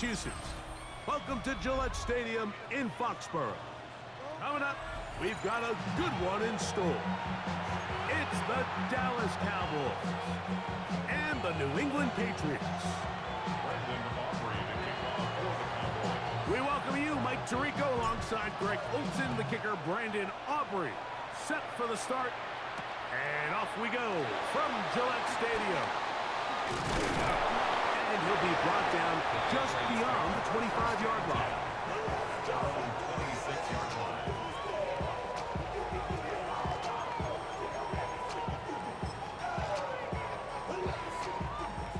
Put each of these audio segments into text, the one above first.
Massachusetts. Welcome to Gillette Stadium in Foxborough. Coming up, we've got a good one in store. It's the Dallas Cowboys and the New England Patriots. We welcome you, Mike Tirico, alongside Greg Olsen, the kicker, Brandon Aubrey. Set for the start, and off we go from Gillette Stadium. And he'll be brought down just beyond the 25-yard line. Down 26-yard line.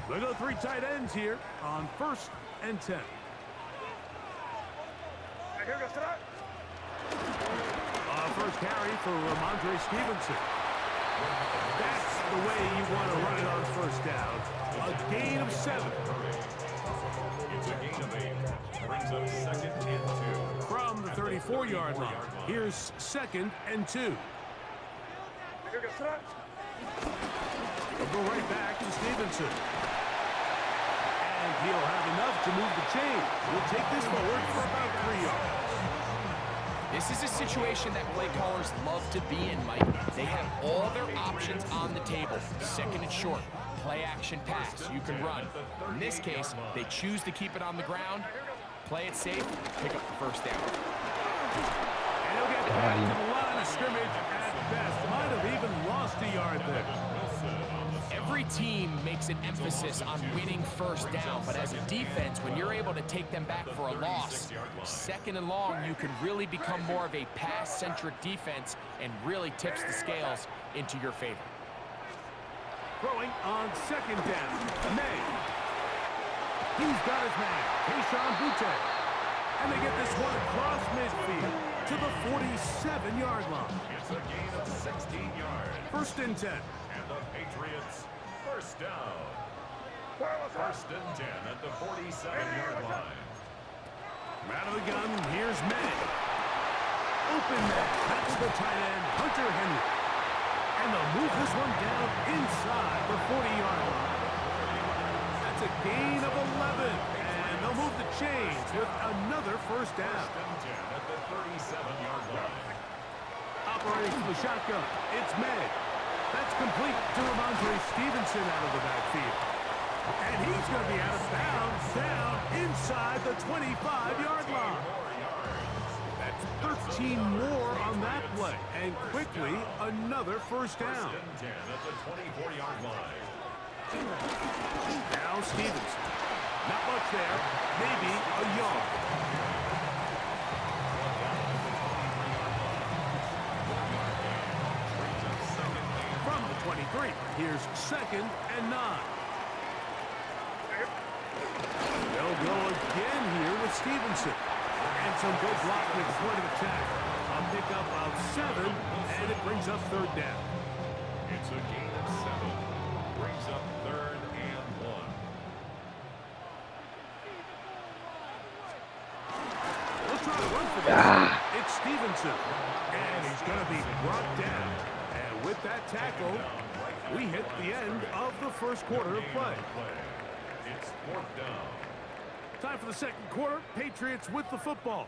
They go three tight ends here on 1st and 10. First carry for Ramondre Stevenson. That's the way you want to run it on first down. A gain of 7. It's a gain of 8. Brings up 2nd and 2. From the 34-yard line, here's 2nd and 2. We'll go right back to Stevenson. And he'll have enough to move the chains. We'll take this forward for about 3 yards. This is a situation that play callers love to be in, Mike. They have all their options on the table. 2nd and short, play action pass, you can run. In this case, they choose to keep it on the ground, play it safe, pick up the first down. And he'll get back to the line of scrimmage at best. Might have even lost a yard there. Every team makes an emphasis on winning first down, but as a defense, when you're able to take them back for a loss, 2nd and long, you can really become more of a pass-centric defense and really tips the scales into your favor. Throwing on 2nd down, May. He's got his man, Kayshon Boutte. And they get this one across midfield to the 47-yard line. It's a gain of 16 yards. 1st and 10. The Patriots first down. 1st and 10 at the 47-yard line. Out of the gun, here's May. Open man. That's the tight end, Hunter Henry. And they'll move this one down inside the 40-yard line. That's a gain of 11. And they'll move the chains with another first down. 1st and 10 at the 37-yard line. Operating from the shotgun, it's May. That's complete to Ramondre Stevenson out of the backfield. And he's going to be out of bounds down inside the 25-yard line. That's 13 more on that play. And quickly, another first down. 1st and 10 at the 24-yard line. Now Stevenson. Not much there. Maybe a yard. From the 23, here's 2nd and 9. They'll go again here with Stevenson. And some good blocking at the point of attack. A pickup of 7, and it brings up 3rd down. It's a gain of 7. Brings up 3rd and 1. We'll try to run for this. It's Stevenson. And he's going to be brought down. And with that tackle, we hit the end of the first quarter of play. It's 4th down. Time for the 2nd quarter. Patriots with the football.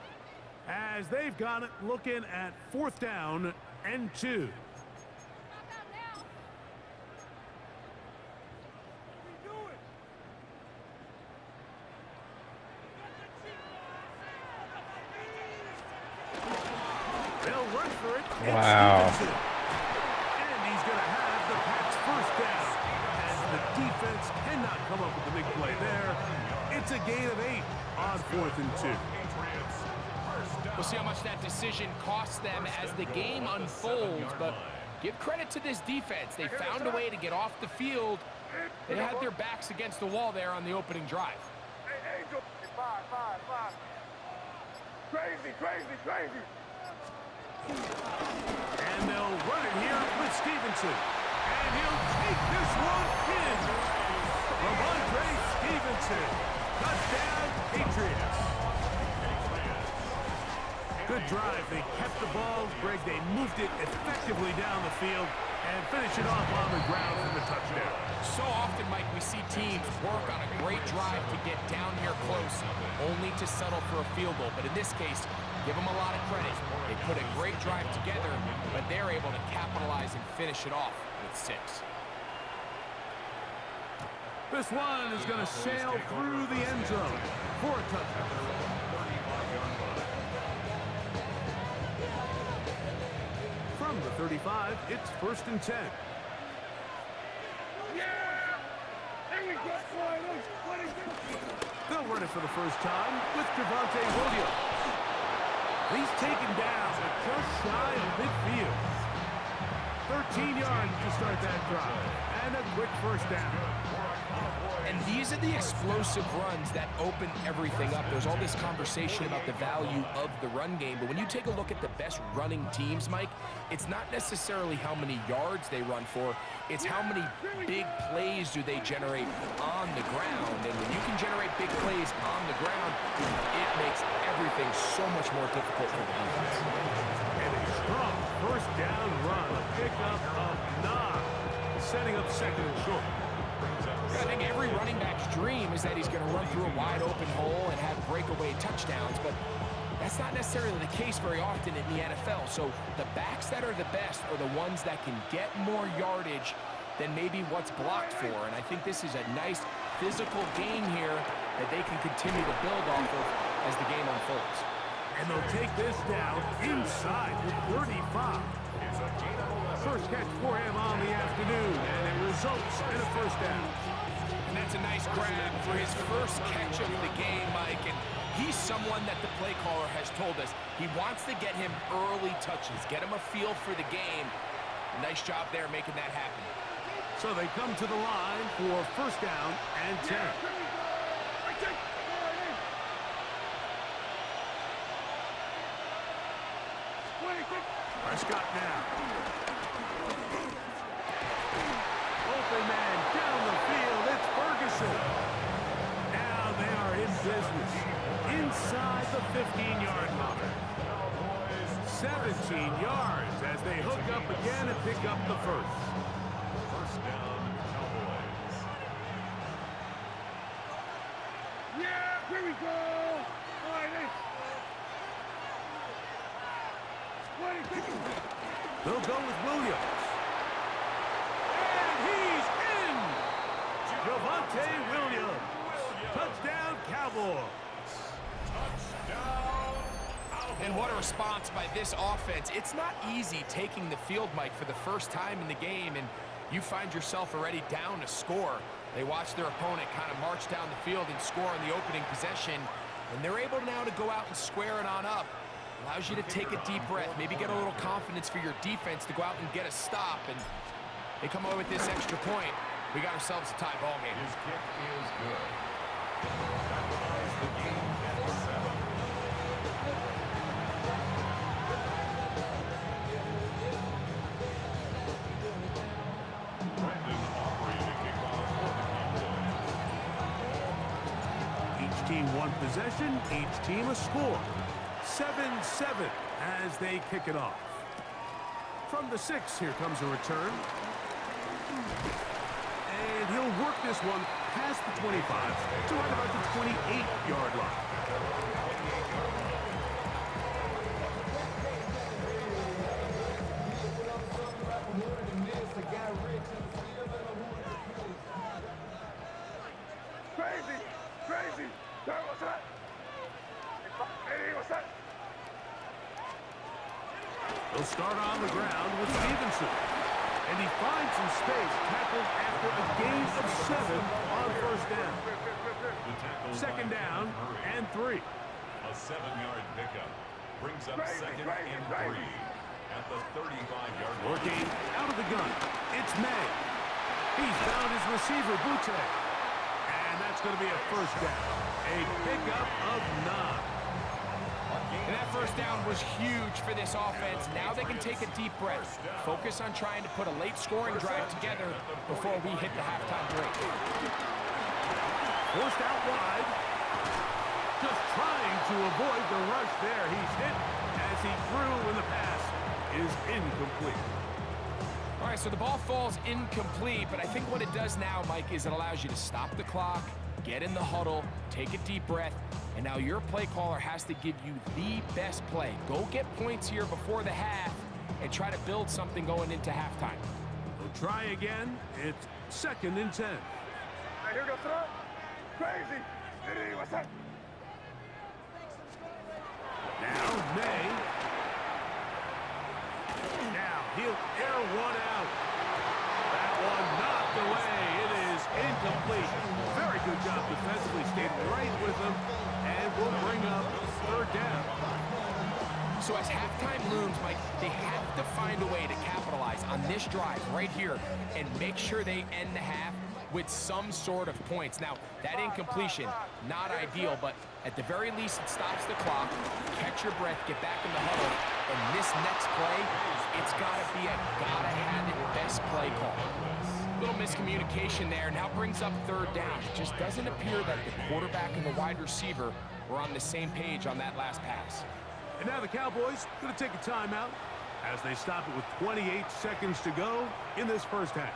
As they've got it, looking at 4th down and 2. They'll run for it. Wow. And he's going to have the Pats first down. As the defense cannot come up with the big play there. It's a gain of 8 on 4th and 2. We'll see how much that decision costs them as the game unfolds, but give credit to this defense. They found a way to get off the field. They had their backs against the wall there on the opening drive. Crazy. And they'll run it here with Stevenson. And he'll take this one in. Ramondre Stevenson. Touchdown, Patriots. Good drive. They kept the ball. Greg, they moved it effectively down the field. And finish it off on the ground for the touchdown. So often, Mike, we see teams work on a great drive to get down here close, only to settle for a field goal. But in this case, give them a lot of credit. They put a great drive together, but they're able to capitalize and finish it off with 6. This one is going to sail through the end zone for a touchdown. From the 35, it's 1st and 10. They'll run it for the first time with Javonte Williams. He's taken down but just shy of midfield. 13 yards to start that drive. And a quick first down. And these are the explosive runs that open everything up. There's all this conversation about the value of the run game, but when you take a look at the best running teams, Mike, it's not necessarily how many yards they run for, it's how many big plays do they generate on the ground. And when you can generate big plays on the ground, it makes everything so much more difficult for the defense. And a strong first down run, a pickup of 9, setting up 2nd and short. I think every running back's dream is that he's going to run through a wide open hole and have breakaway touchdowns, but that's not necessarily the case very often in the NFL. So the backs that are the best are the ones that can get more yardage than maybe what's blocked for. And I think this is a nice physical game here that they can continue to build off of as the game unfolds. And they'll take this down inside the 35. First catch for him on the afternoon, and it results in a first down. And that's a nice grab for his first catch of the game, Mike. And he's someone that the play caller has told us he wants to get him early touches, get him a feel for the game. Nice job there making that happen. So they come to the line for first down and 10. Prescott now. Open man down the field. It's Ferguson. Now they are in business inside the 15-yard line. 17 yards as they hook up again and pick up the first. First down, Cowboys. Yeah, here we go. All right, they'll go with Williams. And he's in! Javonte Williams. Touchdown, Cowboys. And what a response by this offense. It's not easy taking the field, Mike, for the first time in the game, and you find yourself already down a score. They watch their opponent kind of march down the field and score on the opening possession, and they're able now to go out and square it on up. Allows you to take a deep breath, maybe get a little confidence for your defense to go out and get a stop, and they come away with this extra point. We got ourselves a tie ball game. His kick is good. That ties the game at 7. Brandon Aubrey to kick off for the Cowboys. Each team one possession, each team a score. 7-7 as they kick it off. From the 6, here comes a return. And he'll work this one past the 25 to right about the 28-yard line. Crazy! What's that? Hey, what's that? They'll start on the ground with Stevenson. And he finds some space, tackled after a gain of 7 on first down. Second down and 3. A 7-yard pickup brings up second and 3 at the 35-yard line. Working out of the gun, it's May. He's found his receiver, Butte. And that's going to be a first down. A pickup of 9. And that first down was huge for this offense. Now they can take a deep breath. Focus on trying to put a late scoring drive together before we hit the halftime break. Forced out wide. Just trying to avoid the rush there. He's hit as he threw when the pass is incomplete. All right, so the ball falls incomplete, but I think what it does now, Mike, is it allows you to stop the clock, get in the huddle, take a deep breath, and now your play caller has to give you the best play. Go get points here before the half and try to build something going into halftime. We'll try again. It's 2nd and 10. Hey, here we go, throw. Crazy. Hey, what's that? Now May. Now he'll air one out. That one knocked away. It is incomplete. Very good job defensively. Stayed right with him. And will bring up 3rd down. So as halftime looms, Mike, they have to find a way to capitalize on this drive right here and make sure they end the half with some sort of points. Now, that incompletion, not ideal, but at the very least, it stops the clock. Catch your breath, get back in the huddle, and this next play, it's gotta be a gotta-have-it best play call. Little miscommunication there, now brings up 3rd down. It just doesn't appear that the quarterback and the wide receiver were on the same page on that last pass. And now the Cowboys going to take a timeout as they stop it with 28 seconds to go in this first half.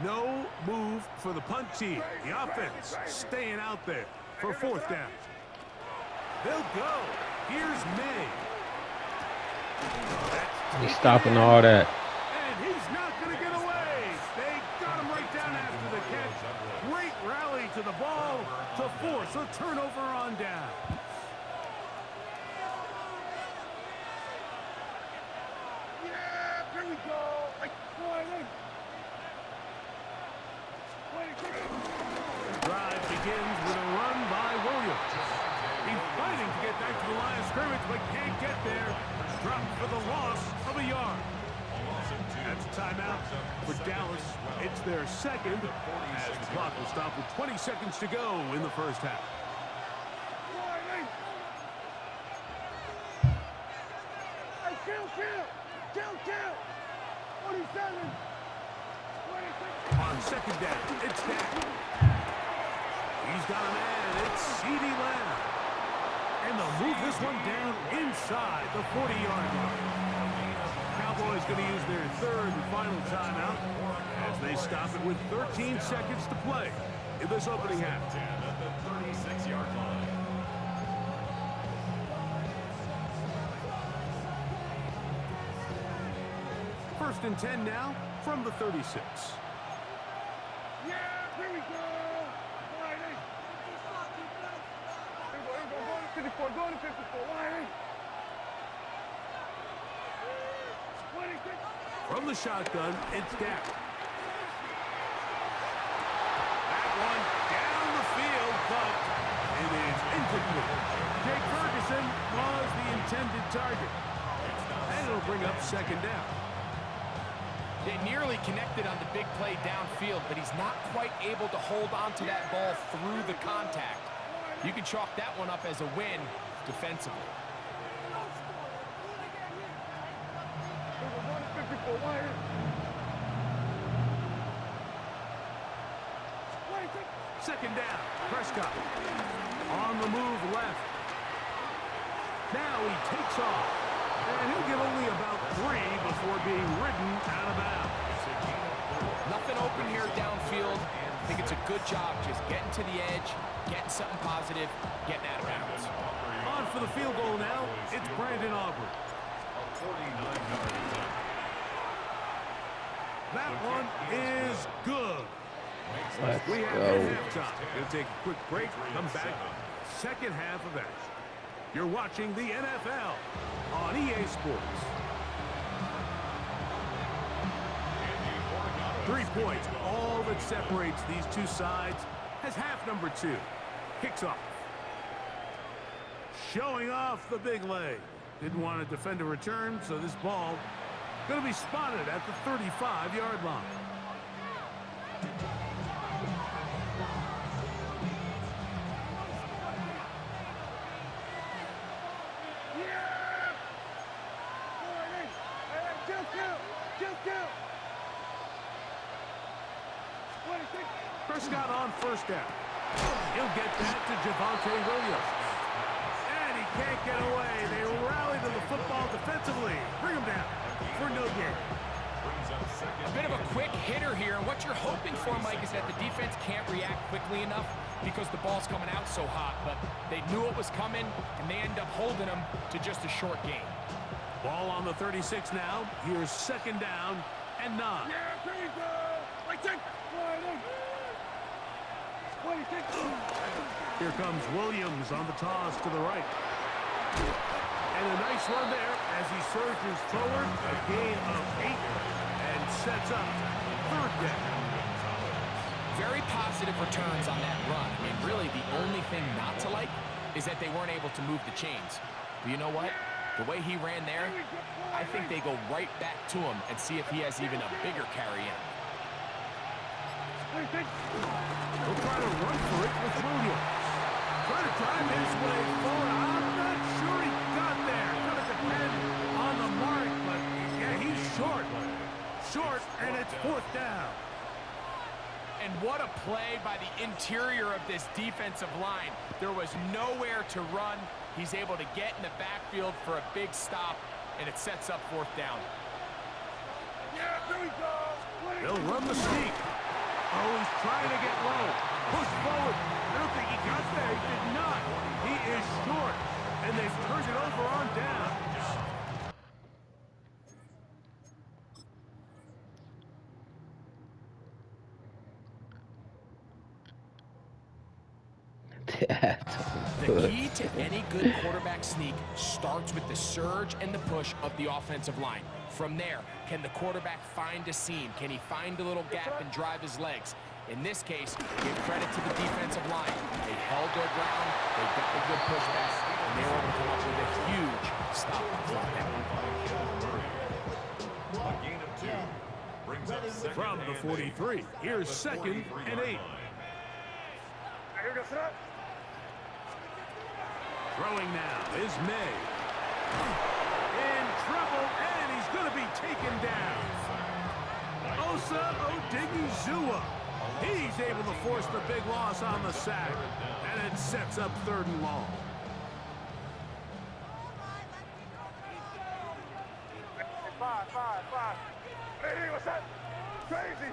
No move for the punt team. The offense staying out there for 4th down. They'll go. Here's May. He's stopping all that. And he's not going to get away. They got him right down after the catch. Great rally to the ball to force a turnover on down. Yeah, here we go. Like, The drive begins with a run by Williams. He's fighting to get back to the line of scrimmage, but can't get there. Dropped for the loss of a yard. That's a timeout for Dallas. It's their 2nd as the clock will stop with 20 seconds to go in the first half. Hey, kill. 47. 26. On 2nd down, it's Dak. He's got a man. It's CeeDee Lamb. And they'll move this one down inside the 40-yard line. Cowboys going to use their 3rd and final timeout as they stop it with 13 seconds to play in this opening half. At the 36-yard line. First and 10 now from the 36. Yeah, here we go. Wiley. Go to 54. Go to 54. Wiley. 26. From the shotgun, it's Dak. That one down the field, but it is incomplete. Jake Ferguson was the intended target. And it'll bring up 2nd down. They nearly connected on the big play downfield, but he's not quite able to hold on to that ball through the contact. You can chalk that one up as a win defensively. Second down, Prescott. On the move left. Now he takes off. And he'll get only about 3 before being ridden out of bounds. Nothing open here downfield. I think it's a good job just getting to the edge, getting something positive, getting out of bounds. On for the field goal now, it's Brandon Aubrey. That one is good. Let's We have go. halftime. We'll take a quick break, come back. 2nd half of action. You're watching the NFL on EA Sports. 3 points, all that separates these two sides, as half number 2 kicks off. Showing off the big leg. Didn't want to defend a return, so this ball going to be spotted at the 35-yard line. Prescott on 1st down. He'll get that to Javonte Williams. And he can't get away. They rally to the football defensively. Bring them down for no gain. A bit of a quick hitter here. What you're hoping for, Mike, is that the defense can't react quickly enough because the ball's coming out so hot. But they knew it was coming, and they end up holding them to just a short gain. Ball on the 36 now. Here's second down and 9. Here comes Williams on the toss to the right. And a nice run there as he surges forward. A gain of 8 and sets up third down. Very positive returns on that run. I mean, really, the only thing not to like is that they weren't able to move the chains. But you know what? The way he ran there, I think they go right back to him and see if he has even a bigger carry in. He'll try to run for it with Williams. Try to drive his way forward. I'm not sure he got there. Gonna depend on the mark, but yeah, he's short. Short, and it's fourth down. And what a play by the interior of this defensive line. There was nowhere to run. He's able to get in the backfield for a big stop, and it sets up fourth down. They'll run the sneak. Oh, he's trying to get low. Push forward. I don't think he got there. He did not. He is short, and they've turned it over on down. The key to any good quarterback sneak starts with the surge and the push of the offensive line. From there, can the quarterback find a seam? Can he find a little gap and drive his legs? In this case, give credit to the defensive line. They held their ground, they got a good pushback, and they were able to come up with a huge stop from them. A gain of 2 brings up second From the and 43, here's second and 8. Throwing now is May. In trouble, and he's going to be taken down. Osa Odigizua. He's able to force the big loss on the sack, and it sets up third and long. Five. Hey, what's that? Crazy.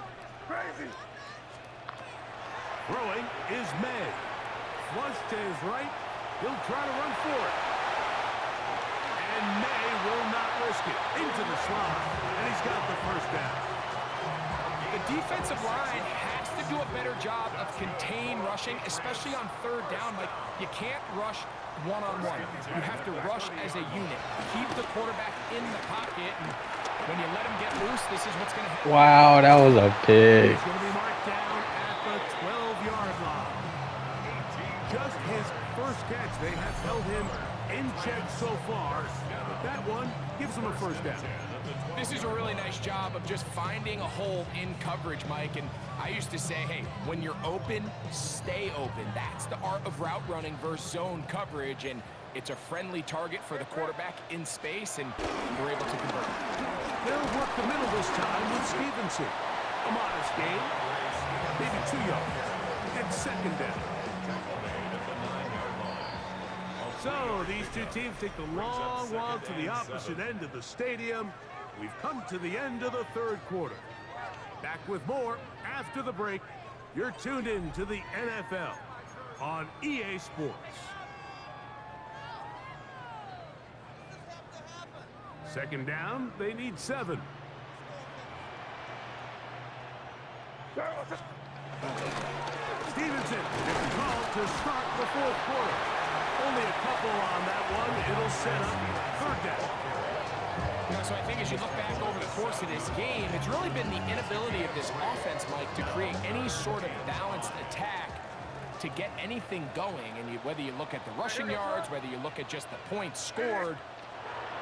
Throwing is May. Flush to his right. He'll try to run for it. And May will not risk it. Into the slot. And he's got the first down. The defensive line has to do a better job of contain rushing, especially on third down. Like, you can't rush one-on-one. You have to rush as a unit. Keep the quarterback in the pocket, and when you let him get loose, this is what's going to happen. Wow, that was a pig. He's going to be marked down at the 12-yard line. Just his first catch. They have held him in check so far, but that one gives him a first down. This is a really nice job of just finding a hole in coverage, Mike. And I used to say, hey, when you're open, stay open. That's the art of route running versus zone coverage. And it's a friendly target for the quarterback in space, and we're able to convert. They'll work the middle this time with Stevenson. A modest gain, maybe 2 yards, and second down. So these two teams take the long walk to the opposite end of the stadium. We've come to the end of the third quarter. Back with more after the break. You're tuned in to the NFL on EA Sports. Second down, they need 7. Stevenson is called to start the fourth quarter. Only a couple on that one. It'll set up third down. So I think as you look back over the course of this game, it's really been the inability of this offense, Mike, to create any sort of balanced attack to get anything going. And whether you look at the rushing yards, whether you look at just the points scored,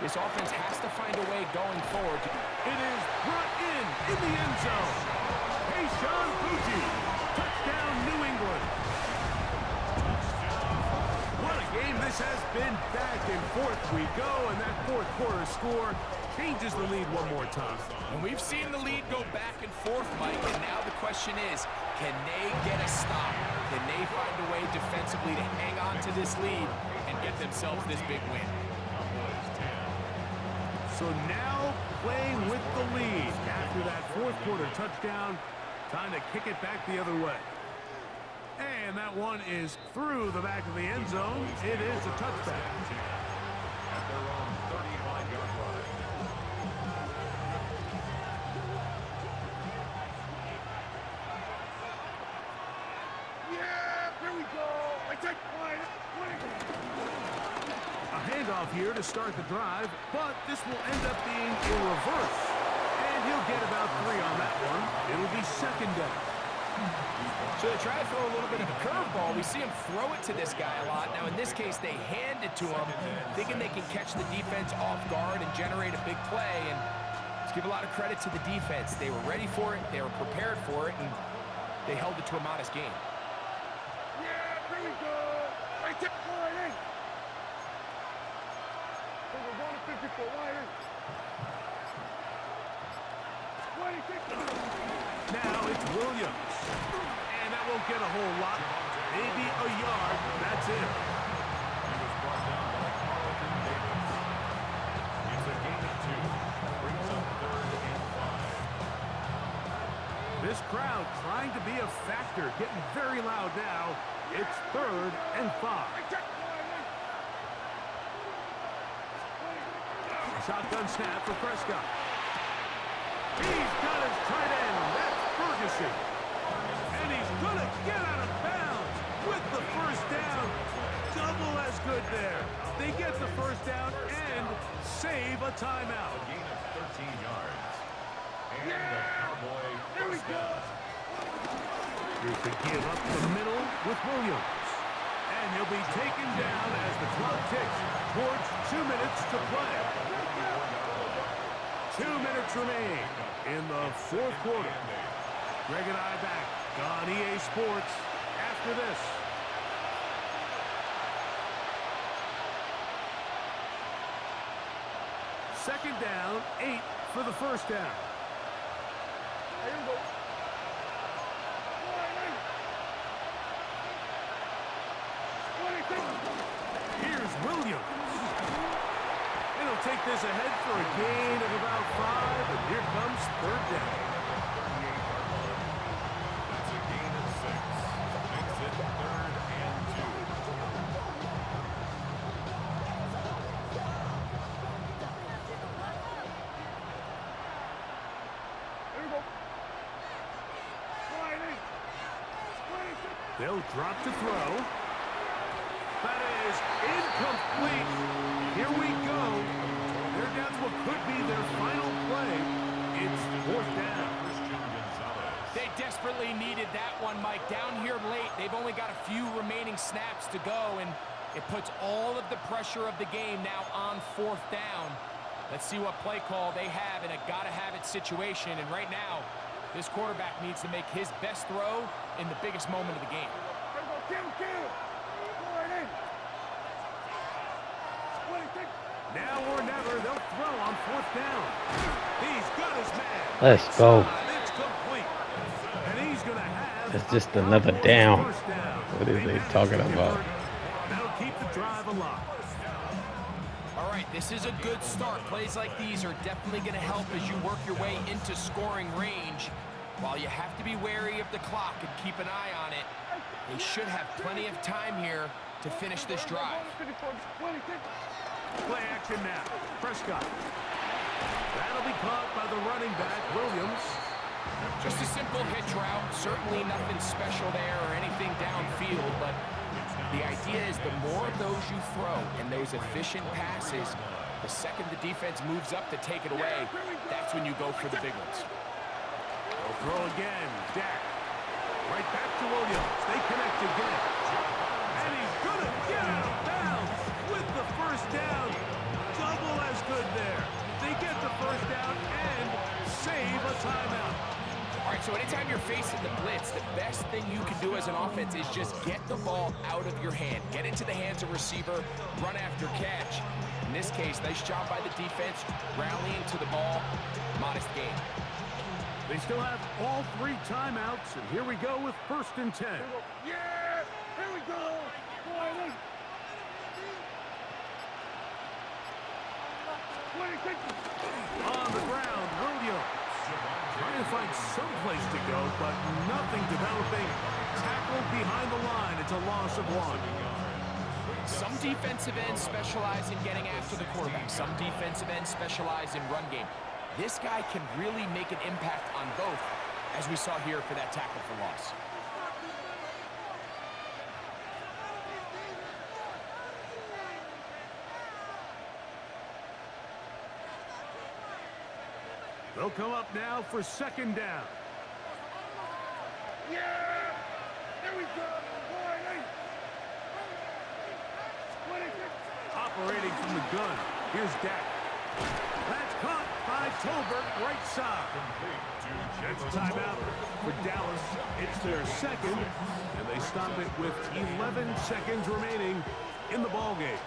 this offense has to find a way going forward. It is brought in the end zone. Keyshawn Boutte. Touchdown, New England. What a game this has been. Back and forth we go, and that fourth quarter score changes the lead one more time. And we've seen the lead go back and forth, Mike, and now the question is, can they get a stop? Can they find a way defensively to hang on to this lead and get themselves this big win? So now playing with the lead after that fourth quarter touchdown. Time to kick it back the other way. And that one is through the back of the end zone. It is a touchback. At their own 35-yard line. Yeah, here we go. I take point. A handoff here to start the drive, but this will end up being a reverse. And he'll get about 3 on that one. It'll be second down. So they try to throw a little bit of a curveball. We see him throw it to this guy a lot. Now, in this case, they hand it to him, thinking they can catch the defense off guard and generate a big play. And let's give a lot of credit to the defense. They were ready for it, they were prepared for it, and they held it to a modest game. Yeah, here we go. I take point. We're going to 54 wide. 26. Now it's Williams. And that won't get a whole lot. Maybe a yard. That's it. He was brought down by Carlton Davis. It's a gain of 2. Brings up 3rd and 5. This crowd trying to be a factor. Getting very loud now. It's 3rd and 5. Shotgun snap for Prescott. He's got his tight end. That's Ferguson. And he's going to get out of bounds with the first down. Double as good there. They get the first down and save a timeout. A gain of 13 yards. And the Cowboy first down. Here to give up the middle with Williams. And he'll be taken down as the clock ticks towards 2 minutes to play. 2 minutes remain in the fourth quarter. Greg and I back on EA Sports after this. Second down, 8 for the first down. Here we go. Here's Williams. And he'll take this ahead for a gain of about 5, and here comes third down. That's a gain of 6. Makes it 3rd and 2. Here we go. They'll drop to throw. That is incomplete. Here we go. They're down to what could be their final play. It's fourth down. Christian Gonzalez. They desperately needed that one, Mike. Down here late, they've only got a few remaining snaps to go, and it puts all of the pressure of the game now on fourth down. Let's see what play call they have in a gotta-have-it situation, and right now, this quarterback needs to make his best throw in the biggest moment of the game. Now or never, they'll throw on fourth down. He's got his man. Let's go. It's complete. And he's going to have It's just another down. first down. What is they talking about? That'll keep the drive alive. All right, this is a good start. Plays like these are definitely going to help as you work your way into scoring range. While you have to be wary of the clock and keep an eye on it, they should have plenty of time here to finish this drive. Play action now. Prescott. That'll be caught by the running back, Williams. Just a simple hitch route. Certainly nothing special there or anything downfield, but the idea is the more of those you throw and those efficient passes, the second the defense moves up to take it away, that's when you go for the big ones. They'll throw again. Dak. Right back to Williams. They connect again. And he's going to get out of bounds with the first down. Double as good there. They get the first down and save a timeout. All right, so anytime you're facing the blitz, the best thing you can do as an offense is just get the ball out of your hand. Get into the hands of receiver, run after catch. In this case, nice job by the defense, rallying to the ball. Modest game. They still have all 3 timeouts, and here we go with 1st and 10. Yeah! On the ground, Williams. Trying to find some place to go, but nothing developing. Tackled behind the line. It's a loss of 1. Some defensive ends specialize in getting after the quarterback. Some defensive ends specialize in run game. This guy can really make an impact on both, as we saw here for that tackle for loss. They'll come up now for 2nd down. Yeah! There we go! Operating from the gun. Here's Dak. That's caught by Tolbert, right side. That's a timeout for Dallas. It's their 2nd, and they stop it with 11 seconds remaining in the ballgame.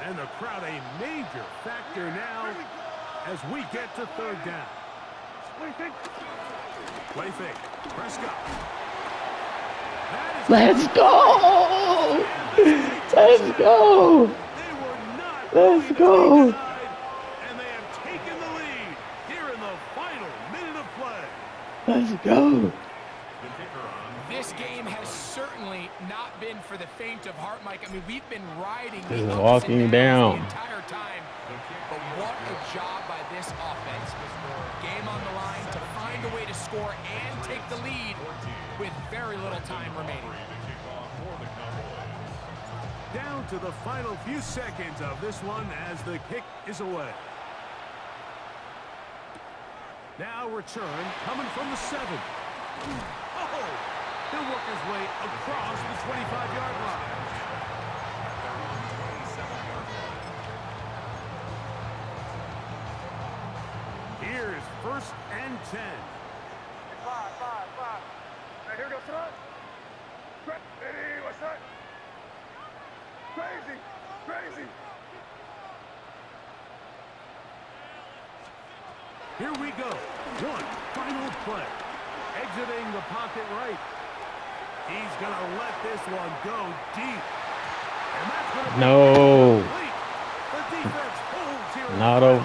And the crowd a major factor now as we get to 3rd down. Play fake. Prescott. Let's go! Let's go! Let's go! And they have taken the lead here in the final minute of play. Let's go! This game has certainly not been for the faint of heart, Mike. I mean, we've been riding This is the ups walking and down. downs the entire time. But what a job by this offense. Game on the line to find a way to score and take the lead with very little time remaining. Down to the final few seconds of this one as the kick is away. Now return coming from the 7. Oh! He'll work his way across the 25-yard line. Here's 1st and 10. 5. Now here goes front. Hey, what's that? Crazy. Here we go. One final play. Exiting the pocket right. He's going to let this one go deep. And that's going to be No. complete. The defense holds here. Not over